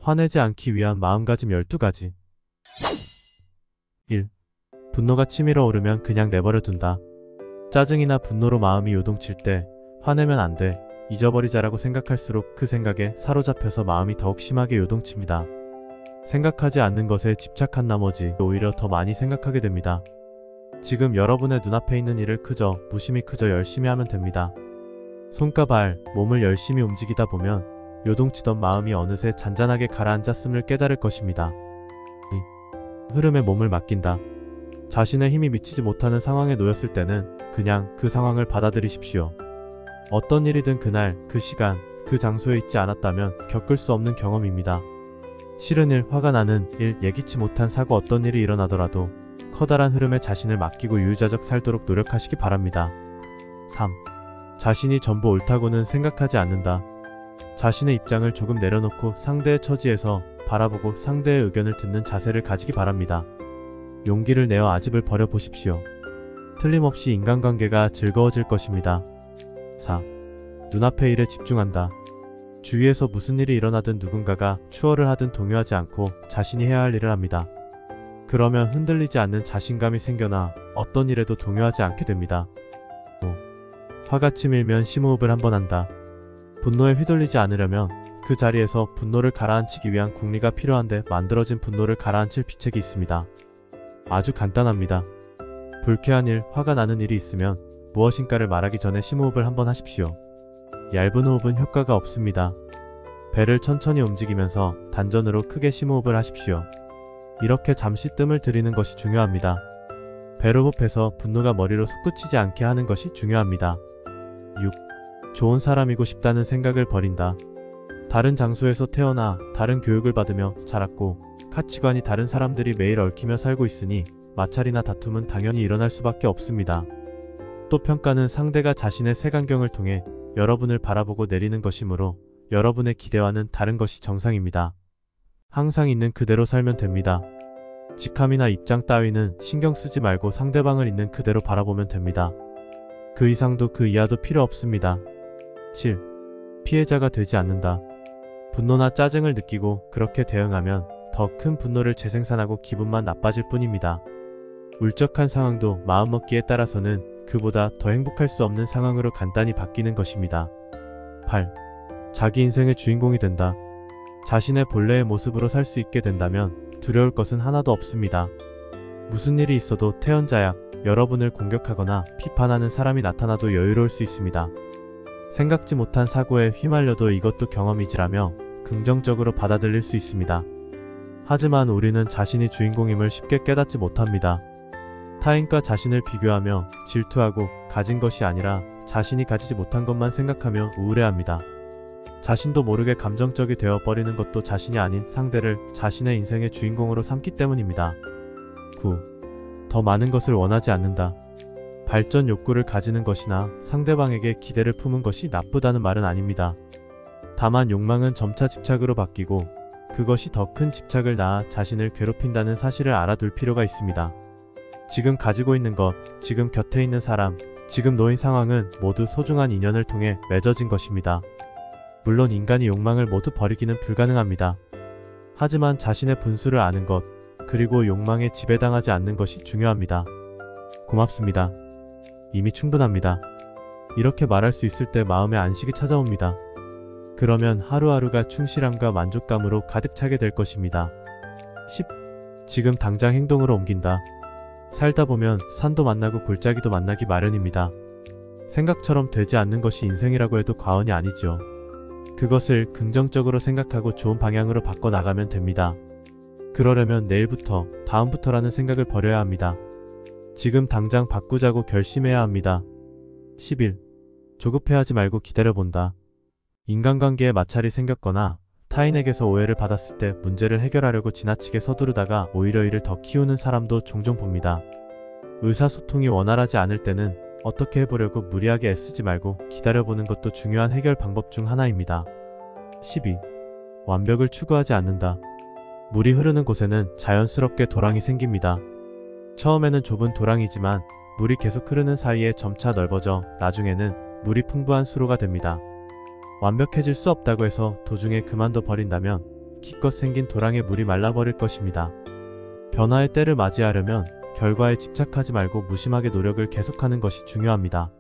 화내지 않기 위한 마음가짐 12가지. 1. 분노가 치밀어 오르면 그냥 내버려 둔다. 짜증이나 분노로 마음이 요동칠 때 화내면 안 돼, 잊어버리자라고 생각할수록 그 생각에 사로잡혀서 마음이 더욱 심하게 요동칩니다. 생각하지 않는 것에 집착한 나머지 오히려 더 많이 생각하게 됩니다. 지금 여러분의 눈앞에 있는 일을 무심히 열심히 하면 됩니다. 손과 발, 몸을 열심히 움직이다 보면 요동치던 마음이 어느새 잔잔하게 가라앉았음을 깨달을 것입니다. 흐름에 몸을 맡긴다. 자신의 힘이 미치지 못하는 상황에 놓였을 때는 그냥 그 상황을 받아들이십시오. 어떤 일이든 그날, 그 시간, 그 장소에 있지 않았다면 겪을 수 없는 경험입니다. 싫은 일, 화가 나는 일, 예기치 못한 사고 어떤 일이 일어나더라도 커다란 흐름에 자신을 맡기고 유유자적 살도록 노력하시기 바랍니다. 3. 자신이 전부 옳다고는 생각하지 않는다. 자신의 입장을 조금 내려놓고 상대의 처지에서 바라보고 상대의 의견을 듣는 자세를 가지기 바랍니다. 용기를 내어 아집을 버려보십시오. 틀림없이 인간관계가 즐거워질 것입니다. 4. 눈앞의 일에 집중한다. 주위에서 무슨 일이 일어나든 누군가가 추월을 하든 동요하지 않고 자신이 해야 할 일을 합니다. 그러면 흔들리지 않는 자신감이 생겨나 어떤 일에도 동요하지 않게 됩니다. 5. 화가 치밀면 심호흡을 한번 한다. 분노에 휘둘리지 않으려면 그 자리에서 분노를 가라앉히기 위한 궁리가 필요한데 만들어진 분노를 가라앉힐 비책이 있습니다. 아주 간단합니다. 불쾌한 일, 화가 나는 일이 있으면 무엇인가를 말하기 전에 심호흡을 한번 하십시오. 얇은 호흡은 효과가 없습니다. 배를 천천히 움직이면서 단전으로 크게 심호흡을 하십시오. 이렇게 잠시 뜸을 들이는 것이 중요합니다. 배로 호흡해서 분노가 머리로 솟구치지 않게 하는 것이 중요합니다. 6. 좋은 사람이고 싶다는 생각을 버린다. 다른 장소에서 태어나 다른 교육을 받으며 자랐고 가치관이 다른 사람들이 매일 얽히며 살고 있으니 마찰이나 다툼은 당연히 일어날 수밖에 없습니다. 또 평가는 상대가 자신의 색안경을 통해 여러분을 바라보고 내리는 것이므로 여러분의 기대와는 다른 것이 정상입니다. 항상 있는 그대로 살면 됩니다. 직함이나 입장 따위는 신경 쓰지 말고 상대방을 있는 그대로 바라보면 됩니다. 그 이상도 그 이하도 필요 없습니다. 7. 피해자가 되지 않는다. 분노나 짜증을 느끼고 그렇게 대응하면 더 큰 분노를 재생산하고 기분만 나빠질 뿐입니다. 울적한 상황도 마음먹기에 따라서는 그보다 더 행복할 수 없는 상황으로 간단히 바뀌는 것입니다. 8. 자기 인생의 주인공이 된다. 자신의 본래의 모습으로 살 수 있게 된다면 두려울 것은 하나도 없습니다. 무슨 일이 있어도 태연자약, 여러분을 공격하거나 비판하는 사람이 나타나도 여유로울 수 있습니다. 생각지 못한 사고에 휘말려도 이것도 경험이지라며 긍정적으로 받아들일 수 있습니다. 하지만 우리는 자신이 주인공임을 쉽게 깨닫지 못합니다. 타인과 자신을 비교하며 질투하고 가진 것이 아니라 자신이 가지지 못한 것만 생각하며 우울해합니다. 자신도 모르게 감정적이 되어버리는 것도 자신이 아닌 상대를 자신의 인생의 주인공으로 삼기 때문입니다. 9. 더 많은 것을 원하지 않는다. 발전 욕구를 가지는 것이나 상대방에게 기대를 품은 것이 나쁘다는 말은 아닙니다. 다만 욕망은 점차 집착으로 바뀌고 그것이 더 큰 집착을 낳아 자신을 괴롭힌다는 사실을 알아둘 필요가 있습니다. 지금 가지고 있는 것, 지금 곁에 있는 사람, 지금 놓인 상황은 모두 소중한 인연을 통해 맺어진 것입니다. 물론 인간이 욕망을 모두 버리기는 불가능합니다. 하지만 자신의 분수를 아는 것, 그리고 욕망에 지배당하지 않는 것이 중요합니다. 고맙습니다. 이미 충분합니다. 이렇게 말할 수 있을 때 마음의 안식이 찾아옵니다. 그러면 하루하루가 충실함과 만족감으로 가득 차게 될 것입니다. 10. 지금 당장 행동으로 옮긴다. 살다 보면 산도 만나고 골짜기도 만나기 마련입니다. 생각처럼 되지 않는 것이 인생이라고 해도 과언이 아니죠. 그것을 긍정적으로 생각하고 좋은 방향으로 바꿔나가면 됩니다. 그러려면 내일부터, 다음부터라는 생각을 버려야 합니다. 지금 당장 바꾸자고 결심해야 합니다. 11. 조급해하지 말고 기다려본다. 인간관계에 마찰이 생겼거나 타인에게서 오해를 받았을 때 문제를 해결하려고 지나치게 서두르다가 오히려 이를 더 키우는 사람도 종종 봅니다. 의사소통이 원활하지 않을 때는 어떻게 해보려고 무리하게 애쓰지 말고 기다려보는 것도 중요한 해결 방법 중 하나입니다. 12. 완벽을 추구하지 않는다. 물이 흐르는 곳에는 자연스럽게 도랑이 생깁니다. 처음에는 좁은 도랑이지만 물이 계속 흐르는 사이에 점차 넓어져 나중에는 물이 풍부한 수로가 됩니다. 완벽해질 수 없다고 해서 도중에 그만둬 버린다면 기껏 생긴 도랑에 물이 말라버릴 것입니다. 변화의 때를 맞이하려면 결과에 집착하지 말고 무심하게 노력을 계속하는 것이 중요합니다.